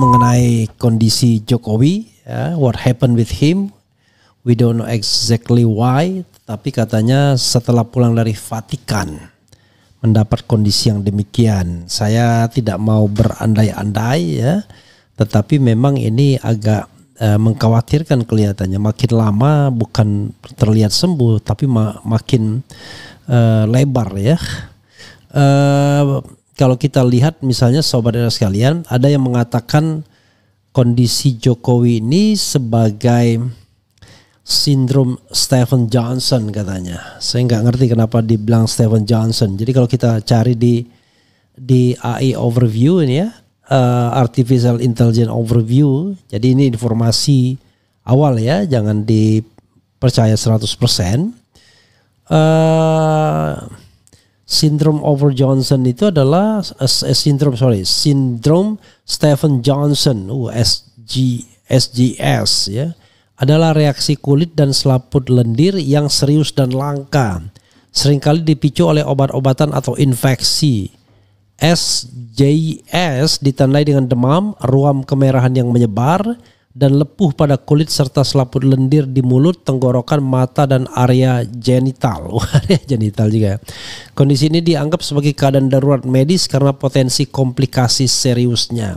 mengenai kondisi Jokowi, ya, what happened with him. We don't know exactly why, tapi katanya setelah pulang dari Vatikan mendapat kondisi yang demikian. Saya tidak mau berandai-andai ya, tetapi memang ini agak mengkhawatirkan kelihatannya. Makin lama bukan terlihat sembuh, tapi makin lebar ya. Kalau kita lihat misalnya sobat sekalian, ada yang mengatakan kondisi Jokowi ini sebagai sindrom Stephen Johnson katanya. Saya nggak ngerti kenapa dibilang Stephen Johnson. Jadi kalau kita cari di AI overview ini ya, artificial intelligence overview. Jadi ini informasi awal ya, jangan dipercaya 100%. Sindrom over Johnson itu adalah sindrom Stephen Johnson, SGS ya, adalah reaksi kulit dan selaput lendir yang serius dan langka, seringkali dipicu oleh obat-obatan atau infeksi. SJS ditandai dengan demam, ruam kemerahan yang menyebar, dan lepuh pada kulit serta selaput lendir di mulut, tenggorokan, mata, dan area genital. Area genital juga. Kondisi ini dianggap sebagai keadaan darurat medis karena potensi komplikasi seriusnya.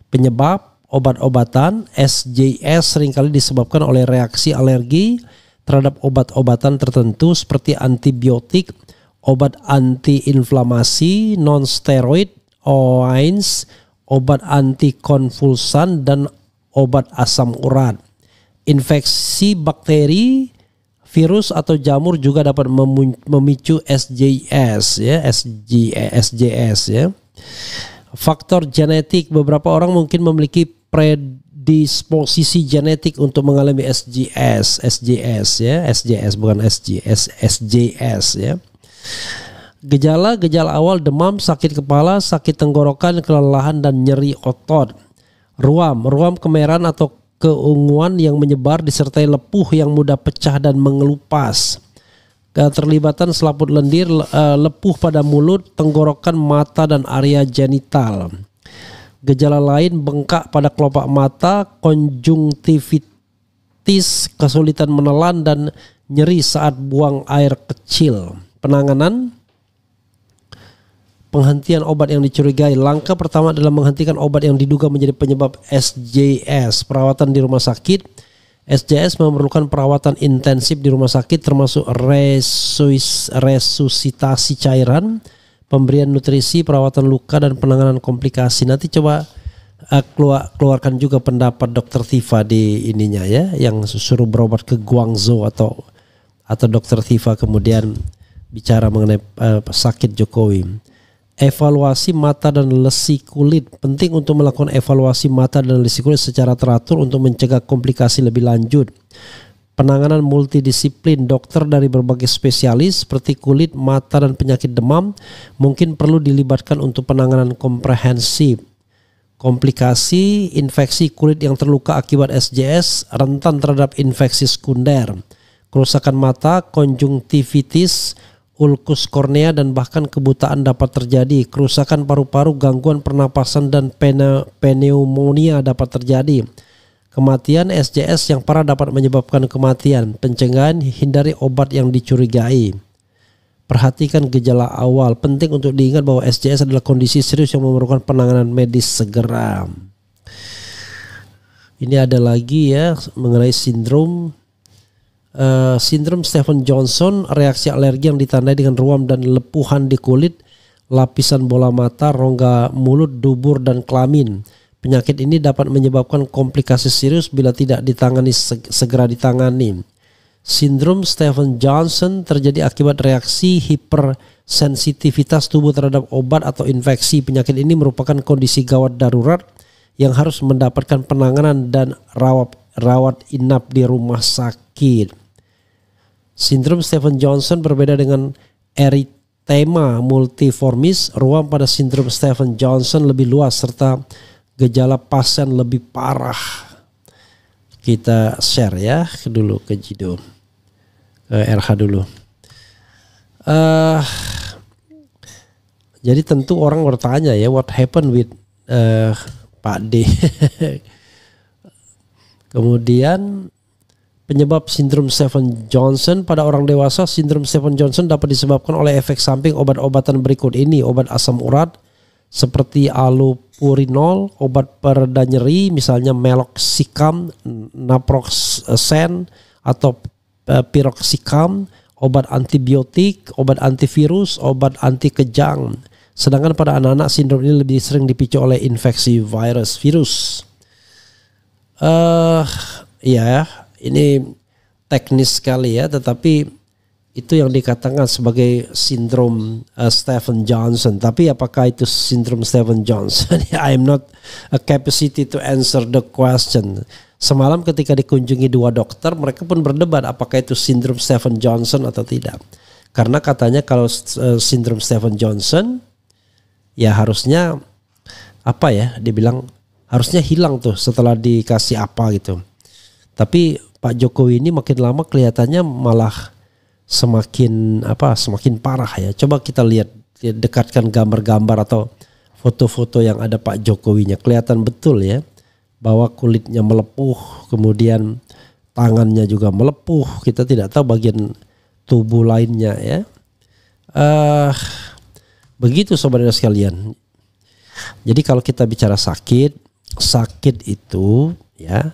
Penyebab obat-obatan SJS seringkali disebabkan oleh reaksi alergi terhadap obat-obatan tertentu seperti antibiotik, obat anti-inflamasi, non-steroid, OAINS, obat antikonvulsan, dan obat asam urat. Infeksi bakteri, virus atau jamur juga dapat memicu SJS ya, SJS ya. Faktor genetik, beberapa orang mungkin memiliki predisposisi genetik untuk mengalami SJS ya, SJS bukan SJS ya. Gejala awal demam, sakit kepala, sakit tenggorokan, kelelahan dan nyeri otot. Ruam kemerahan atau keunguan yang menyebar disertai lepuh yang mudah pecah dan mengelupas. Keterlibatan selaput lendir, lepuh pada mulut, tenggorokan, mata, dan area genital. Gejala lain bengkak pada kelopak mata, konjungtivitis, kesulitan menelan, dan nyeri saat buang air kecil. Penanganan: penghentian obat yang dicurigai. Langkah pertama adalah menghentikan obat yang diduga menjadi penyebab SJS. Perawatan di rumah sakit. SJS memerlukan perawatan intensif di rumah sakit termasuk resusitasi cairan, pemberian nutrisi, perawatan luka, dan penanganan komplikasi. Nanti coba keluarkan juga pendapat Dr. Tifa di ininya ya, yang suruh berobat ke Guangzhou atau Dr. Tifa kemudian bicara mengenai sakit Jokowi. Evaluasi mata dan lesi kulit. Penting untuk melakukan evaluasi mata dan lesi kulit secara teratur untuk mencegah komplikasi lebih lanjut. Penanganan multidisiplin, dokter dari berbagai spesialis seperti kulit, mata, dan penyakit demam mungkin perlu dilibatkan untuk penanganan komprehensif. Komplikasi, infeksi kulit yang terluka akibat SJS rentan terhadap infeksi sekunder, kerusakan mata, konjungtivitis, ulkus kornea, dan bahkan kebutaan dapat terjadi. Kerusakan paru-paru, gangguan pernapasan, dan pneumonia dapat terjadi. Kematian, SJS yang parah dapat menyebabkan kematian. Pencegahan: hindari obat yang dicurigai. Perhatikan gejala awal. Penting untuk diingat bahwa SJS adalah kondisi serius yang memerlukan penanganan medis segera. Ini ada lagi ya mengenai sindrom Stephen Johnson, reaksi alergi yang ditandai dengan ruam dan lepuhan di kulit, lapisan bola mata, rongga mulut, dubur, dan kelamin. Penyakit ini dapat menyebabkan komplikasi serius bila tidak segera ditangani. Sindrom Stephen Johnson terjadi akibat reaksi hipersensitivitas tubuh terhadap obat atau infeksi. Penyakit ini merupakan kondisi gawat darurat yang harus mendapatkan penanganan dan rawat inap di rumah sakit. Sindrom Stephen Johnson berbeda dengan erythema multiformis. Ruam pada sindrom Stephen Johnson lebih luas serta gejala pasien lebih parah. Kita share ya dulu ke Jido, ke RH dulu. Jadi tentu orang bertanya ya, what happened with Pak D. Kemudian penyebab sindrom Stevens-Johnson pada orang dewasa. Sindrom Stevens-Johnson dapat disebabkan oleh efek samping obat-obatan berikut ini. Obat asam urat seperti allopurinol, obat pereda nyeri misalnya meloxicam, naproxen atau piroxicam, obat antibiotik, obat antivirus, obat anti kejang. Sedangkan pada anak-anak sindrom ini lebih sering dipicu oleh infeksi virus. Ya, ini teknis sekali ya, tetapi itu yang dikatakan sebagai sindrom Stevens-Johnson. Tapi apakah itu sindrom Stevens-Johnson? I am not a capacity to answer the question. Semalam ketika dikunjungi 2 dokter, mereka pun berdebat apakah itu sindrom Stevens-Johnson atau tidak. Karena katanya kalau sindrom Stevens-Johnson, ya harusnya apa ya, dibilang harusnya hilang tuh setelah dikasih apa gitu. Tapi Pak Jokowi ini makin lama kelihatannya malah semakin parah ya. Coba kita lihat, dekatkan gambar-gambar atau foto-foto yang ada Pak Jokowinya. Kelihatan betul ya bahwa kulitnya melepuh, kemudian tangannya juga melepuh. Kita tidak tahu bagian tubuh lainnya ya. Begitu saudara sekalian. Jadi kalau kita bicara sakit itu ya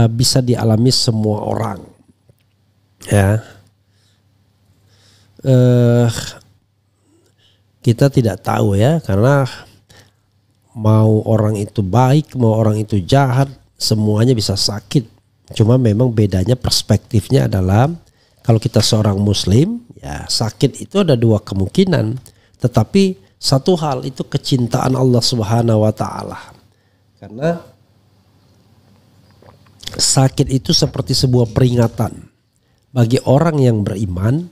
bisa dialami semua orang ya. Kita tidak tahu ya, karena mau orang itu baik, mau orang itu jahat, semuanya bisa sakit. Cuma memang bedanya perspektifnya adalah kalau kita seorang muslim ya, sakit itu ada 2 kemungkinan. Tetapi satu hal itu kecintaan Allah Subhanahu wa taala. Karena sakit itu seperti sebuah peringatan. Bagi orang yang beriman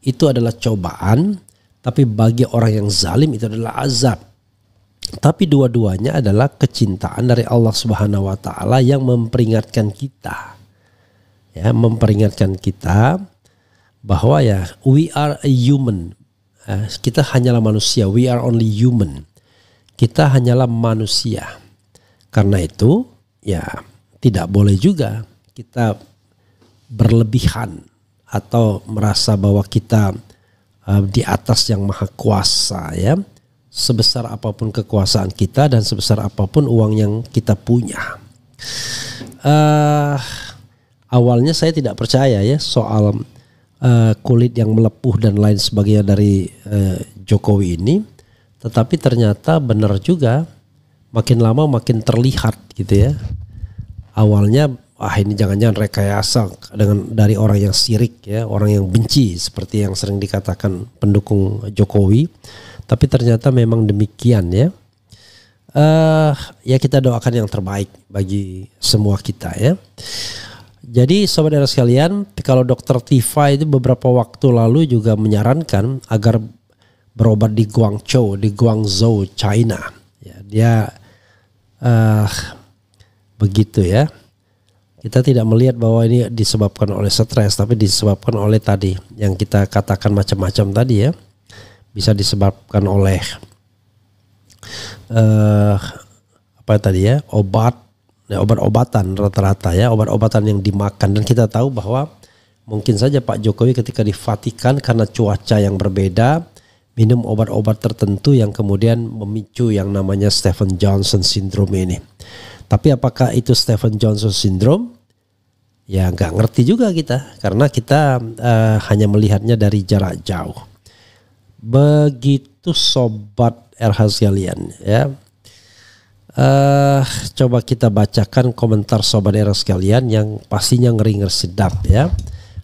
itu adalah cobaan, tapi bagi orang yang zalim itu adalah azab. Tapi dua-duanya adalah kecintaan dari Allah Subhanahu wa taala yang memperingatkan kita. Ya, memperingatkan kita bahwa ya we are a human. Kita hanyalah manusia, we are only human. Kita hanyalah manusia. Karena itu ya tidak boleh juga kita berlebihan atau merasa bahwa kita di atas yang maha kuasa ya. Sebesar apapun kekuasaan kita dan sebesar apapun uang yang kita punya. Awalnya saya tidak percaya ya soal kulit yang melepuh dan lain sebagainya dari Jokowi ini. Tetapi ternyata benar juga, makin lama makin terlihat gitu ya. Awalnya ini jangan-jangan rekayasa dari orang yang sirik ya, orang yang benci seperti yang sering dikatakan pendukung Jokowi. Tapi ternyata memang demikian ya. Ya kita doakan yang terbaik bagi semua kita ya. Jadi saudara sekalian, kalau Dr. Tifa itu beberapa waktu lalu juga menyarankan agar berobat di Guangzhou, China. Ya, dia begitu ya. Kita tidak melihat bahwa ini disebabkan oleh stres, tapi disebabkan oleh tadi yang kita katakan macam-macam tadi ya. Bisa disebabkan oleh obat-obatan rata-rata ya, obat-obatan yang dimakan. Dan kita tahu bahwa mungkin saja Pak Jokowi ketika di Vatikan karena cuaca yang berbeda minum obat-obat tertentu yang kemudian memicu yang namanya Stevens-Johnson syndrome ini. Tapi apakah itu Stevens-Johnson syndrome? Ya nggak ngerti juga kita, karena kita hanya melihatnya dari jarak jauh. Begitu sobat RH sekalian ya. Coba kita bacakan komentar sobat RH sekalian yang pastinya ngeri-ngeri sedap ya.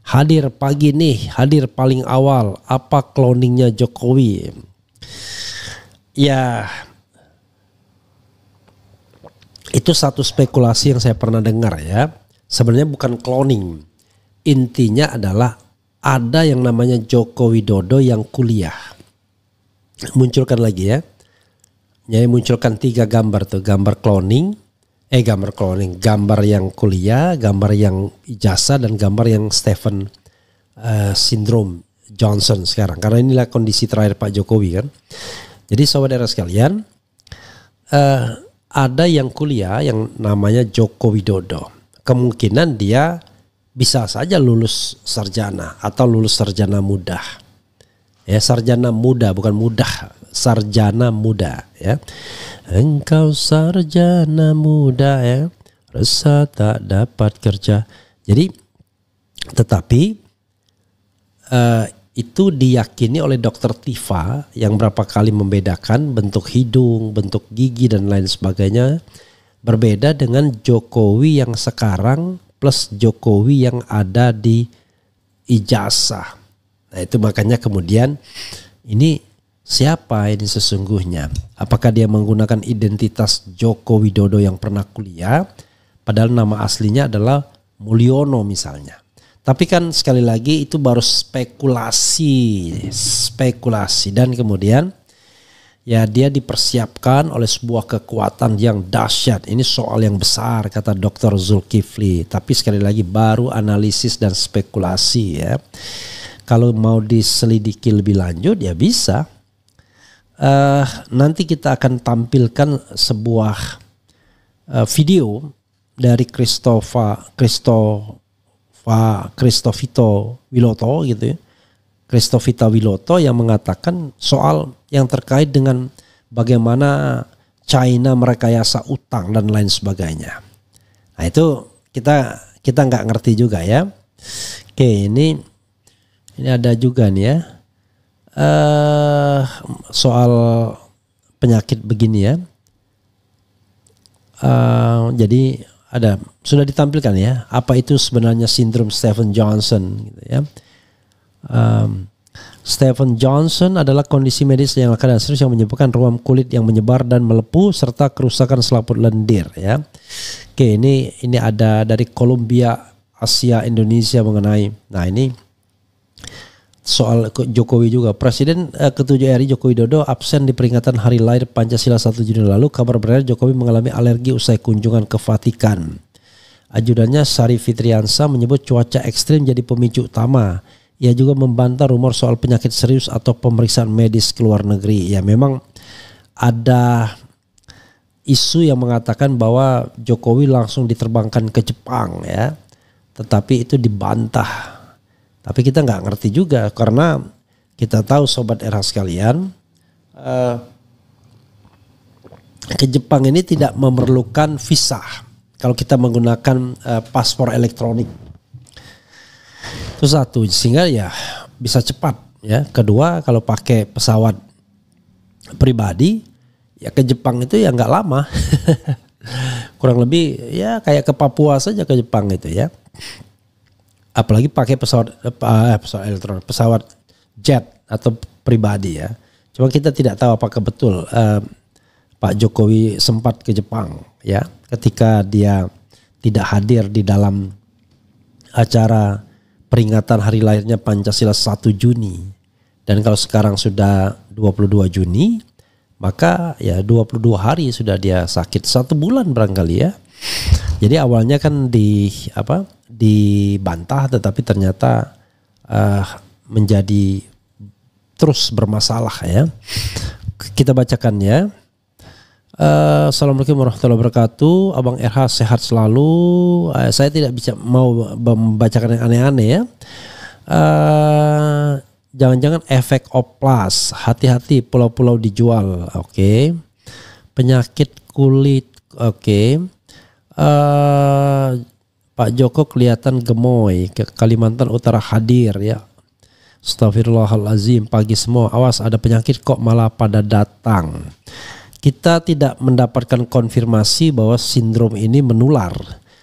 Hadir pagi nih, hadir paling awal. Apa cloningnya Jokowi? Ya, itu satu spekulasi yang saya pernah dengar ya. Sebenarnya bukan cloning. Intinya adalah ada yang namanya Joko Widodo yang kuliah. Munculkan lagi ya. Ya, munculkan 3 gambar tuh, gambar cloning, gambar yang kuliah, gambar yang ijazah, dan gambar yang Stephen syndrome Johnson sekarang. Karena inilah kondisi terakhir Pak Jokowi kan. Jadi saudara sekalian, ada yang kuliah yang namanya Joko Widodo. Kemungkinan dia bisa saja lulus sarjana atau lulus sarjana muda. Ya, sarjana muda bukan mudah, sarjana muda ya. Engkau sarjana muda ya, rasa tak dapat kerja. Jadi tetapi itu diyakini oleh Dokter Tifa yang berapa kali membedakan bentuk hidung, bentuk gigi dan lain sebagainya, berbeda dengan Jokowi yang sekarang plus Jokowi yang ada di ijazah. Nah itu makanya kemudian ini siapa ini sesungguhnya? Apakah dia menggunakan identitas Joko Widodo yang pernah kuliah, padahal nama aslinya adalah Mulyono misalnya. Tapi kan sekali lagi itu baru spekulasi dan kemudian ya dia dipersiapkan oleh sebuah kekuatan yang dahsyat. Ini soal yang besar kata Dr. Zulkifli. Tapi sekali lagi baru analisis dan spekulasi ya. Kalau mau diselidiki lebih lanjut ya bisa. Nanti kita akan tampilkan sebuah video dari Christovito Wiloto gitu ya. Christovita Wiloto yang mengatakan soal yang terkait dengan bagaimana China merekayasa utang dan lain sebagainya. Nah itu kita nggak ngerti juga ya. Oke, ini ada juga nih ya. Soal penyakit begini ya. Jadi sudah ditampilkan ya, apa itu sebenarnya sindrom Stephen Johnson gitu ya. Stephen Johnson adalah kondisi medis yang langka dan serius yang menyebabkan ruam kulit yang menyebar dan melepuh serta kerusakan selaput lendir ya. Oke, ini ada dari Columbia Asia Indonesia mengenai, nah ini soal Jokowi juga. Presiden ke-7 RI Joko Widodo absen di peringatan Hari Lahir Pancasila 1 Juni lalu. Kabar beredar Jokowi mengalami alergi usai kunjungan ke Vatikan. Ajudannya Syarif Fitriansa menyebut cuaca ekstrim jadi pemicu utama. Ia juga membantah rumor soal penyakit serius atau pemeriksaan medis ke luar negeri. Ya memang ada isu yang mengatakan bahwa Jokowi langsung diterbangkan ke Jepang ya. Tetapi itu dibantah. Tapi kita nggak ngerti juga karena kita tahu sobat RH sekalian, ke Jepang ini tidak memerlukan visa kalau kita menggunakan paspor elektronik. Itu satu, sehingga ya bisa cepat ya. Kedua, kalau pakai pesawat pribadi ya ke Jepang itu ya nggak lama. Kurang lebih ya kayak ke Papua saja ke Jepang itu ya. Apalagi pakai pesawat elektronik, pesawat jet atau pribadi ya. Cuma kita tidak tahu apakah betul Pak Jokowi sempat ke Jepang ya, ketika dia tidak hadir di dalam acara peringatan hari lahirnya Pancasila 1 Juni. Dan kalau sekarang sudah 22 Juni, maka ya 22 hari sudah dia sakit, 1 bulan barangkali ya. Jadi awalnya kan dibantah, tetapi ternyata menjadi terus bermasalah ya. Kita bacakan ya. Assalamualaikum warahmatullahi wabarakatuh. Abang RH sehat selalu. Saya tidak bisa mau membacakan yang aneh-aneh ya. Jangan-jangan efek oplas. Hati-hati, pulau-pulau dijual. Oke. Penyakit kulit. Oke. Pak Joko kelihatan gemoy, ke Kalimantan Utara hadir ya. Astagfirullahalazim, pagi semua, awas ada penyakit kok malah pada datang. Kita tidak mendapatkan konfirmasi bahwa sindrom ini menular.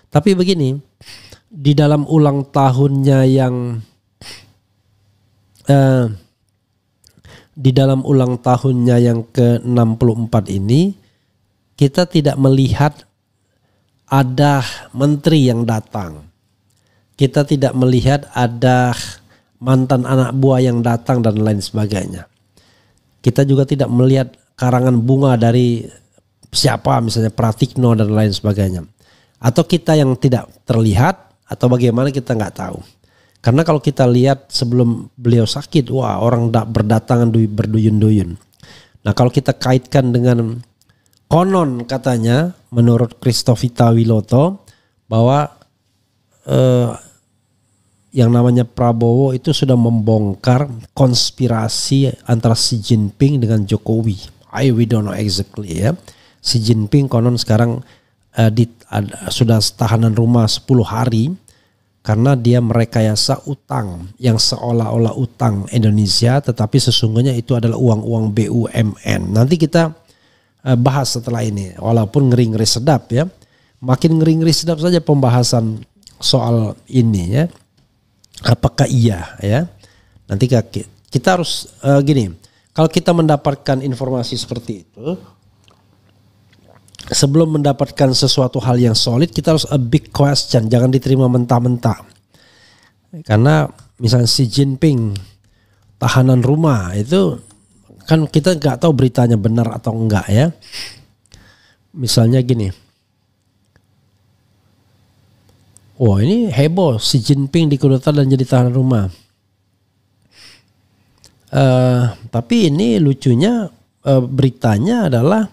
Tapi begini, di dalam ulang tahunnya yang ke-64 ini, kita tidak melihat ada menteri yang datang. Kita tidak melihat ada mantan anak buah yang datang dan lain sebagainya. Kita juga tidak melihat karangan bunga dari siapa, misalnya Pratikno dan lain sebagainya. Atau kita yang tidak terlihat, atau bagaimana kita nggak tahu. Karena kalau kita lihat sebelum beliau sakit, wah orang berdatangan berduyun-duyun. Nah kalau kita kaitkan dengan konon katanya menurut Christovita Wiloto bahwa yang namanya Prabowo itu sudah membongkar konspirasi antara Xi Jinping dengan Jokowi. We don't know exactly ya. Xi Jinping konon sekarang sudah tahanan rumah 10 hari karena dia merekayasa utang yang seolah-olah utang Indonesia, tetapi sesungguhnya itu adalah uang-uang BUMN. Nanti kita bahas setelah ini, walaupun ngeri-ngeri sedap ya. Makin ngeri-ngeri sedap saja pembahasan soal ini ya. Apakah iya ya? Nanti kita harus gini. Kalau kita mendapatkan informasi seperti itu, sebelum mendapatkan sesuatu hal yang solid, kita harus a big question. Jangan diterima mentah-mentah. Karena misalnya Xi Jinping tahanan rumah itu kan kita nggak tahu beritanya benar atau enggak ya. Misalnya gini. Wah, ini heboh, Xi Jinping dikudeta dan jadi tahanan rumah. Tapi ini lucunya beritanya adalah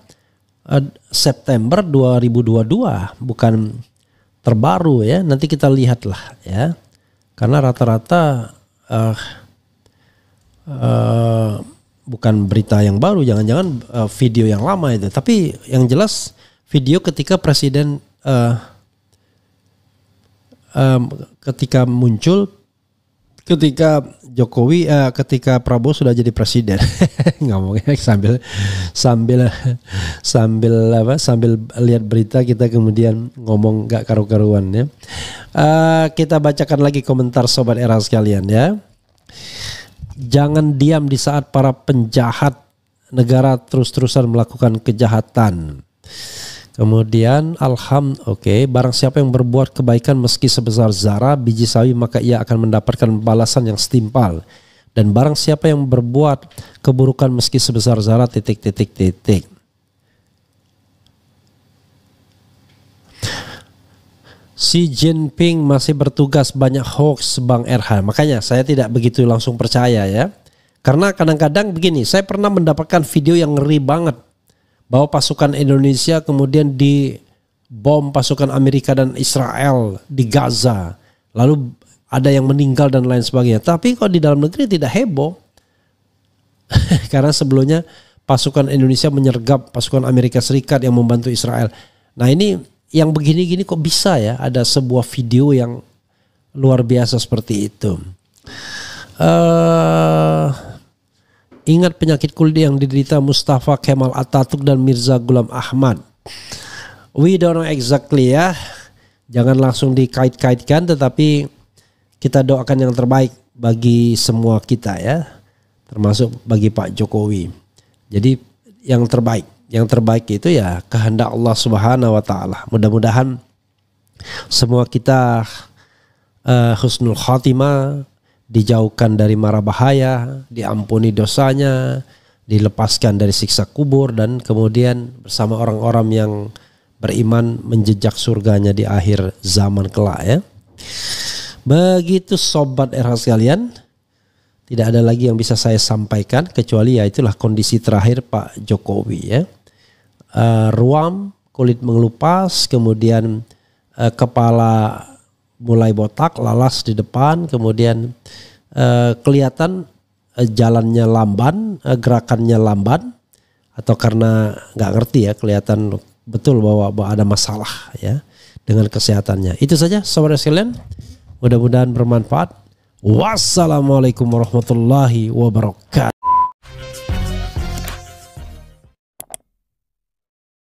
September 2022, bukan terbaru ya. Nanti kita lihatlah ya. Karena rata-rata bukan berita yang baru, jangan-jangan video yang lama itu. Tapi yang jelas video ketika presiden ketika muncul, ketika Jokowi, ketika Prabowo sudah jadi presiden, ngomongnya sambil lihat berita kita kemudian ngomong gak karu-karuan ya. Kita bacakan lagi komentar sobat era sekalian ya. Jangan diam di saat para penjahat negara terus-terusan melakukan kejahatan. Kemudian barang siapa yang berbuat kebaikan meski sebesar zarah biji sawi maka ia akan mendapatkan balasan yang setimpal. Dan barang siapa yang berbuat keburukan meski sebesar zarah ... Xi Jinping masih bertugas, banyak hoax Bang RH. Makanya saya tidak begitu langsung percaya ya. Karena kadang-kadang begini, saya pernah mendapatkan video yang ngeri banget. Bahwa pasukan Indonesia kemudian dibom pasukan Amerika dan Israel di Gaza. Lalu ada yang meninggal dan lain sebagainya. Tapi kok di dalam negeri tidak heboh. Karena sebelumnya pasukan Indonesia menyergap pasukan Amerika Serikat yang membantu Israel. Nah ini yang begini-gini kok bisa ya ada sebuah video yang luar biasa seperti itu. Ingat penyakit kulit yang diderita Mustafa Kemal Atatürk dan Mirza Ghulam Ahmad. We don't know exactly ya. Jangan langsung dikait-kaitkan, tetapi kita doakan yang terbaik bagi semua kita ya. Termasuk bagi Pak Jokowi. Jadi yang terbaik itu ya kehendak Allah Subhanahu wa taala. Mudah-mudahan semua kita husnul khatimah, dijauhkan dari mara bahaya, diampuni dosanya, dilepaskan dari siksa kubur, dan kemudian bersama orang-orang yang beriman menjejak surganya di akhir zaman kelak ya. Begitu sobat RH sekalian, tidak ada lagi yang bisa saya sampaikan kecuali ya itulah kondisi terakhir Pak Jokowi ya. Ruam, kulit mengelupas, kemudian kepala mulai botak, lalas di depan, kemudian kelihatan jalannya lamban, gerakannya lamban, atau karena nggak ngerti ya, kelihatan betul bahwa ada masalah ya dengan kesehatannya. Itu saja saudara sekalian, mudah-mudahan bermanfaat. Wassalamualaikum warahmatullahi wabarakatuh.